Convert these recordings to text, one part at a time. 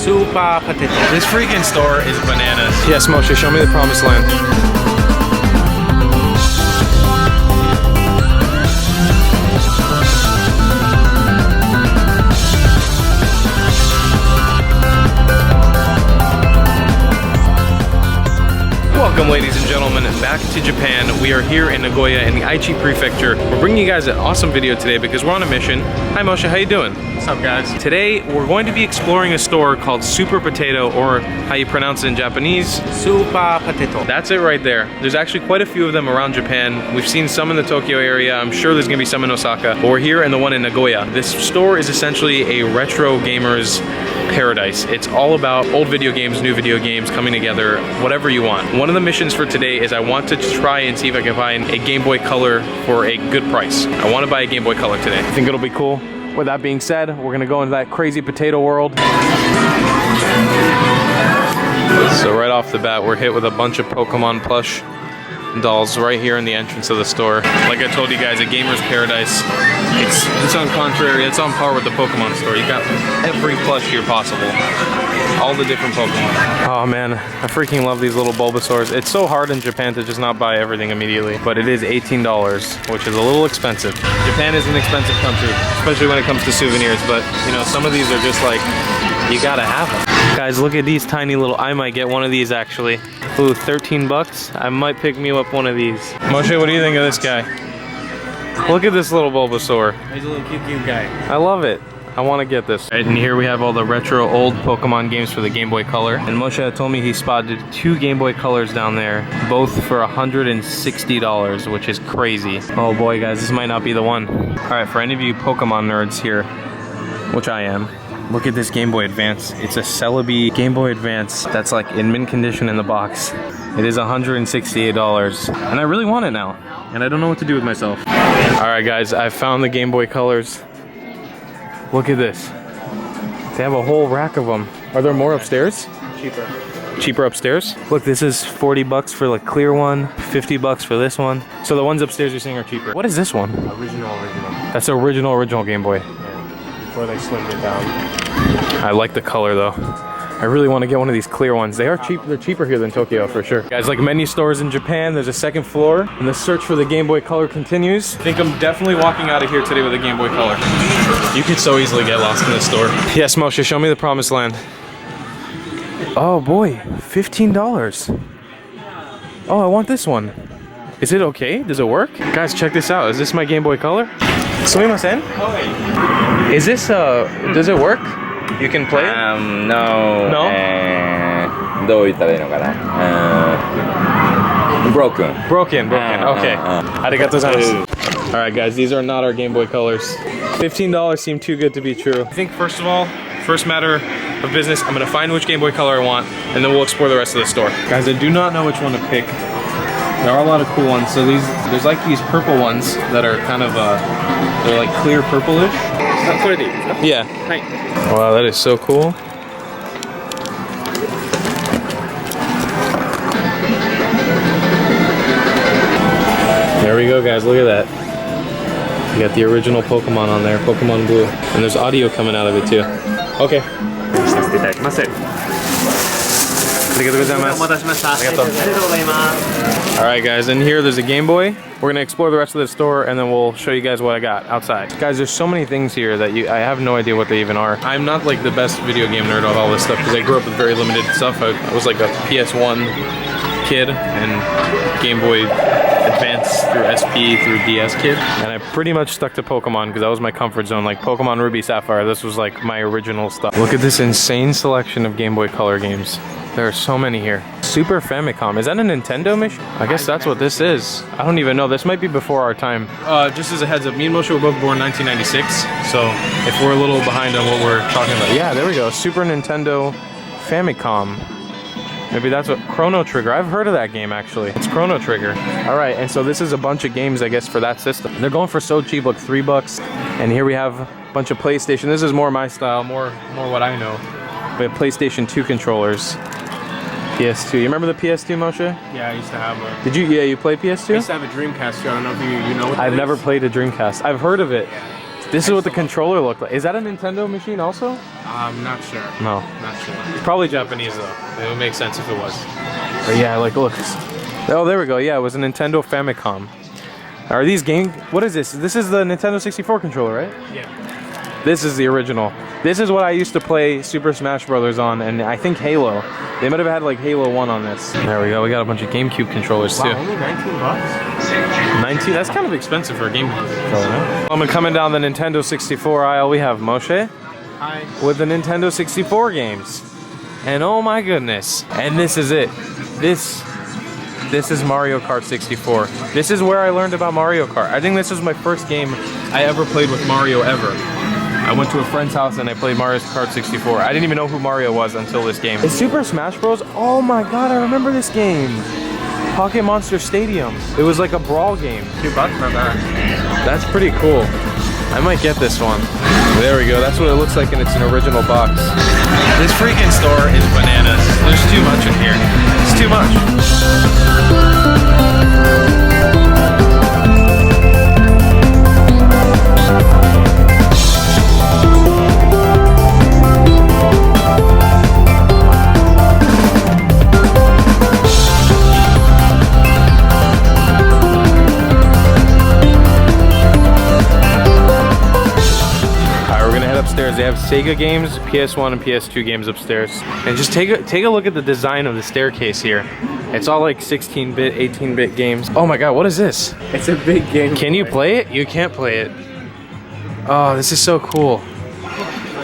Super Potato. This freaking store is bananas. Yes, Moshe, show me the promised land. Welcome, ladies and gentlemen, back to Japan. We are here in Nagoya in the Aichi Prefecture. We're bringing you guys an awesome video today because we're on a mission. Hi Moshe, how you doing? What's up, guys? Today, we're going to be exploring a store called Super Potato, or how you pronounce it in Japanese. Super Potato. That's it right there. There's actually quite a few of them around Japan. We've seen some in the Tokyo area. I'm sure there's gonna be some in Osaka. But we're here in the one in Nagoya. This store is essentially a retro gamer's paradise. It's all about old video games, new video games coming together, whatever you want. One of the missions for today is I want to try and see if I can find a Game Boy Color for a good price. I want to buy a Game Boy Color today. I think it'll be cool. With that being said, we're gonna go into that crazy potato world. So right off the bat, we're hit with a bunch of Pokemon plush dolls right here in the entrance of the store. Like I told you guys, a gamer's paradise. It's on contrary, it's on par with the Pokemon store. You got every plush here possible. All the different Pokemon. Oh man, I freaking love these little Bulbasaurs. It's so hard in Japan to just not buy everything immediately, but it is $18, which is a little expensive. Japan is an expensive country, especially when it comes to souvenirs, but you know, some of these are just like, you gotta have them. Guys, look at these tiny little, I might get one of these actually. Ooh, 13 bucks. I might pick me up one of these. Moshe, what do you think of this guy? Look at this little Bulbasaur. He's a little cute guy. I love it. I want to get this. Right, and here we have all the retro old Pokemon games for the Game Boy Color. And Moshe told me he spotted 2 Game Boy Colors down there, both for $160, which is crazy. Oh boy, guys, this might not be the one. All right, for any of you Pokemon nerds here, which I am, look at this Game Boy Advance. It's a Celebi Game Boy Advance that's like in mint condition in the box. It is $168, and I really want it now, and I don't know what to do with myself. All right, guys, I found the Game Boy Colors. Look at this. They have a whole rack of them. Are there more upstairs? Cheaper. Cheaper upstairs? Look, this is 40 bucks for the clear one, 50 bucks for this one. So the ones upstairs you're saying are cheaper. What is this one? Original. That's the original Game Boy. Yeah. Before they slimmed it down. I like the color though. I really want to get one of these clear ones. They are cheap. They're cheaper here than Tokyo for sure. Guys, like many stores in Japan, there's a second floor, and the search for the Game Boy Color continues. I think I'm definitely walking out of here today with a Game Boy Color. You could so easily get lost in this store. Yes, Moshe, show me the promised land. Oh boy, $15. Oh, I want this one. Is it okay? Does it work? Guys, check this out. Is this my Game Boy Color? Sumimasen? Is this, does it work? You can play it? No. No? どう言ったらいいのかな? Broken. Broken. Okay. Arigatou gozaimasu. Alright guys, these are not our Game Boy Colors. $15 seem too good to be true. I think first of all, first matter of business, I'm gonna find which Game Boy Color I want, and then we'll explore the rest of the store. Guys, I do not know which one to pick. There are a lot of cool ones. So there's like these purple ones that are kind of, they're like clear purplish. Yeah. Wow, that is so cool. There we go, guys. Look at that. You got the original Pokemon on there, Pokemon Blue. And there's audio coming out of it too. Okay. Alright guys, in here there's a Game Boy. We're gonna explore the rest of the store and then we'll show you guys what I got outside. Guys, there's so many things here that I have no idea what they even are. I'm not like the best video game nerd of all this stuff because I grew up with very limited stuff. I was like a PS1 kid and Game Boy Advance through SP through DS kid. And I pretty much stuck to Pokemon because that was my comfort zone. Like Pokemon Ruby Sapphire, this was like my original stuff. Look at this insane selection of Game Boy Color games. There are so many here. Super Famicom. Is that a Nintendo mission? I guess that's what this is. I don't even know. This might be before our time. Just as a heads up, me and Moshe were both born 1996. So if we're a little behind on what we're talking about. Yeah, there we go. Super Nintendo Famicom. Maybe that's what, Chrono Trigger. I've heard of that game actually. It's Chrono Trigger. All right, and so this is a bunch of games, I guess, for that system. They're going for so cheap, like $3. And here we have a bunch of PlayStation. This is more my style, more what I know. We have PlayStation 2 controllers. PS2. You remember the PS2, Moshe? Yeah, I used to have a... Did you? Yeah, you play PS2? I used to have a Dreamcast too. I don't know if you know what I've never played a Dreamcast. I've heard of it. This is what the controller looked like. Is that a Nintendo machine also? I'm not sure. No. Not sure. It's probably Japanese though. It would make sense if it was. But yeah, like look. Oh, there we go. Yeah, it was a Nintendo Famicom. Are these game? What is this? This is the Nintendo 64 controller, right? Yeah. This is the original. This is what I used to play Super Smash Brothers on, and I think Halo. They might have had like Halo 1 on this. There we go. We got a bunch of GameCube controllers too. Wow, only 19 bucks? 19? That's kind of expensive for a GameCube controller. I'm coming down the Nintendo 64 aisle. We have Moshe Hi. with the Nintendo 64 games. And oh my goodness. And this is it. This is Mario Kart 64. This is where I learned about Mario Kart. I think this was my first game I ever played with Mario ever. I went to a friend's house and I played Mario Kart 64. I didn't even know who Mario was until this game. Is Super Smash Bros? Oh my god, I remember this game. Pocket Monster Stadium. It was like a brawl game. $2 for that. That's pretty cool. I might get this one. There we go. That's what it looks like and it's an original box. This freaking store is bananas. There's too much in here. It's too much. Upstairs they have Sega games, PS1 and PS2 games upstairs, and just take a look at the design of the staircase here. It's all like 16-bit, 18-bit games. Oh my god, what is this? It's a big game. Can you play it? You can't play it. Oh, this is so cool.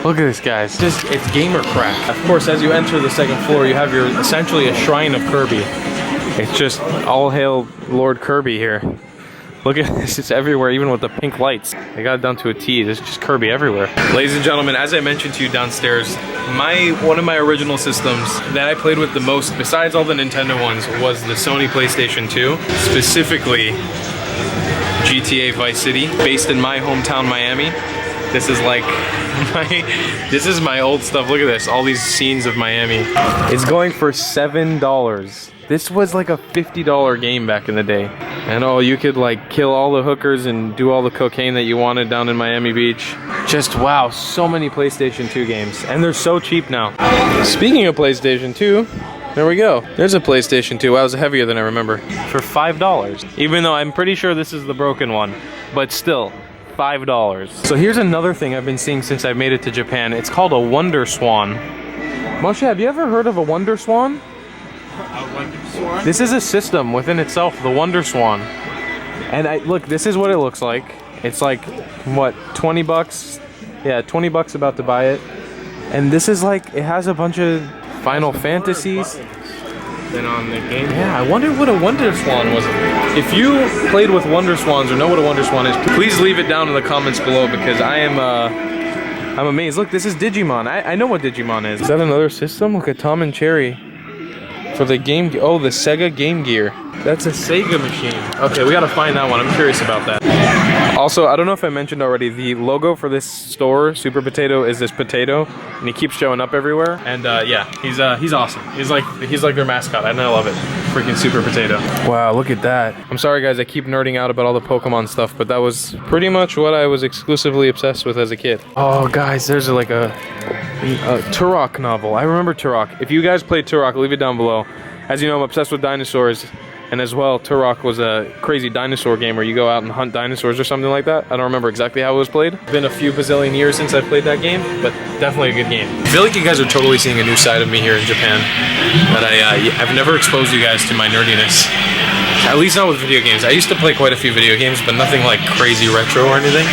Look at this, guys. It's gamer craft. Of course, as you enter the second floor, you have your essentially a shrine of Kirby. It's just all hail Lord Kirby here. Look at this, it's everywhere, even with the pink lights. They got it down to a T. There's just Kirby everywhere. Ladies and gentlemen, as I mentioned to you downstairs, one of my original systems that I played with the most, besides all the Nintendo ones, was the Sony PlayStation 2, specifically GTA Vice City, based in my hometown, Miami. This is like this is my old stuff. Look at this, all these scenes of Miami. It's going for $7. This was like a $50 game back in the day. And oh, you could like kill all the hookers and do all the cocaine that you wanted down in Miami Beach. Just wow, so many PlayStation 2 games. And they're so cheap now. Speaking of PlayStation 2, there we go. There's a PlayStation 2. Wow, it was heavier than I remember. For $5. Even though I'm pretty sure this is the broken one. But still, $5. So here's another thing I've been seeing since I made it to Japan. It's called a Wonderswan. Moshe, have you ever heard of a Wonderswan? Wonderswan? This is a system within itself, the Wonderswan. And look, this is what it looks like. It's like, what, 20 bucks? Yeah, 20 bucks about to buy it. And this is like, it has a bunch of Final Fantasies. Then on the game. Yeah, I wonder what a Wonderswan was. If you played with Wonderswans or know what a Wonderswan is, please leave it down in the comments below because I'm amazed. Look, this is Digimon. I know what Digimon is. Is that another system? Look at Tom and Cherry. For the Game Gear. Oh, the Sega Game Gear. That's a Sega machine. Okay, we gotta find that one. I'm curious about that. Also, I don't know if I mentioned already, the logo for this store, Super Potato, is this potato, and he keeps showing up everywhere. And yeah, he's awesome. He's like their mascot, and I love it. Freaking Super Potato. Wow, look at that. I'm sorry guys, I keep nerding out about all the Pokemon stuff, but that was pretty much what I was exclusively obsessed with as a kid. Oh guys, there's like a Turok novel. I remember Turok. If you guys played Turok, leave it down below. As you know, I'm obsessed with dinosaurs. And as well, Turok was a crazy dinosaur game where you go out and hunt dinosaurs or something like that. I don't remember exactly how it was played. It's been a few bazillion years since I played that game, but definitely a good game. I feel like you guys are totally seeing a new side of me here in Japan. That I've never exposed you guys to my nerdiness. At least not with video games. I used to play quite a few video games, but nothing like crazy retro or anything.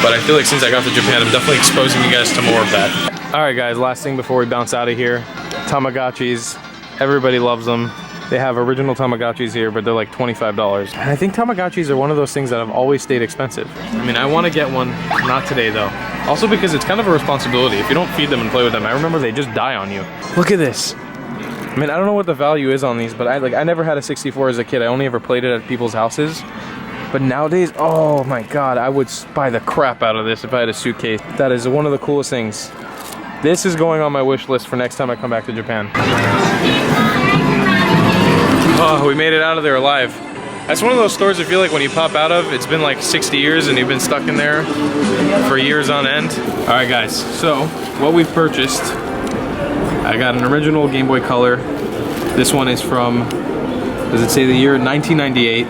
But I feel like since I got to Japan, I'm definitely exposing you guys to more of that. Alright guys, last thing before we bounce out of here. Tamagotchis. Everybody loves them. They have original Tamagotchis here, but they're like $25. And I think Tamagotchis are one of those things that have always stayed expensive. I mean, I want to get one, not today though. Also because it's kind of a responsibility. If you don't feed them and play with them, I remember they just die on you. Look at this. I mean, I don't know what the value is on these, but I never had a 64 as a kid. I only ever played it at people's houses. But nowadays, oh my god, I would buy the crap out of this if I had a suitcase. That is one of the coolest things. This is going on my wish list for next time I come back to Japan. Oh, we made it out of there alive. That's one of those stores I feel like when you pop out of, it's been like 60 years and you've been stuck in there for years on end. All right, guys, so what we've purchased, I got an original Game Boy Color. This one is from, does it say the year? 1998.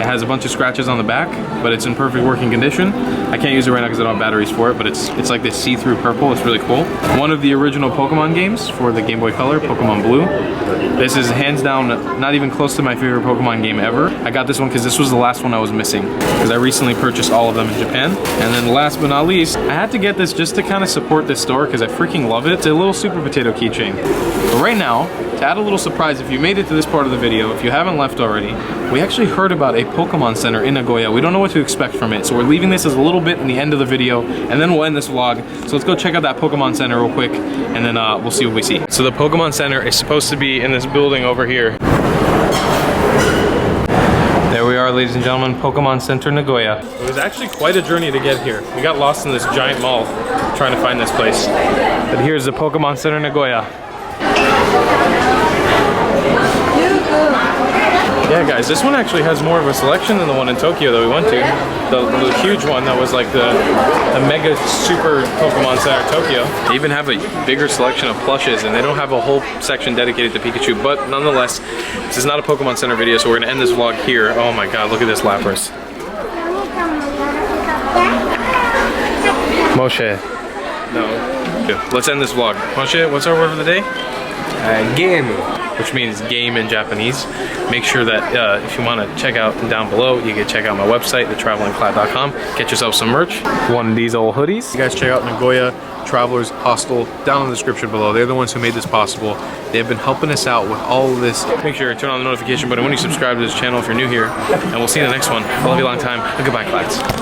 It has a bunch of scratches on the back, but it's in perfect working condition. I can't use it right now because I don't have batteries for it, but it's like this see-through purple. It's really cool. One of the original Pokemon games for the Game Boy Color, Pokemon Blue. This is hands down not even close to my favorite Pokemon game ever. I got this one because this was the last one I was missing, because I recently purchased all of them in Japan. And then last but not least, I had to get this just to kind of support this store because I freaking love it. It's a little Super Potato keychain. But right now, to add a little surprise, if you made it to this part of the video, if you haven't left already, we actually heard about a Pokemon Center in Nagoya. We don't know what to expect from it, so we're leaving this as a little bit in the end of the video, and then we'll end this vlog. So let's go check out that Pokemon Center real quick, and then we'll see what we see. So the Pokemon Center is supposed to be in this building over here. There we are, ladies and gentlemen, Pokemon Center Nagoya. It was actually quite a journey to get here. We got lost in this giant mall trying to find this place. But here's the Pokemon Center Nagoya. Yeah, guys, this one actually has more of a selection than the one in Tokyo that we went to. The huge one that was like the mega super Pokemon Center Tokyo. They even have a bigger selection of plushes, and they don't have a whole section dedicated to Pikachu, but nonetheless, this is not a Pokemon Center video, so we're gonna end this vlog here. Oh my god, look at this Lapras. Moshe. No. Good. Let's end this vlog. Moshe, what's our word for the day? Game. Which means game in Japanese. Make sure that if you want to check out down below, you can check out my website, thetravelingclatt.com. Get yourself some merch. One of these old hoodies. You guys check out Nagoya Travelers Hostel down in the description below. They're the ones who made this possible. They've been helping us out with all of this. Make sure you turn on the notification button when you subscribe to this channel if you're new here. And we'll see you in the next one. I love you a long time. And goodbye, Clatts.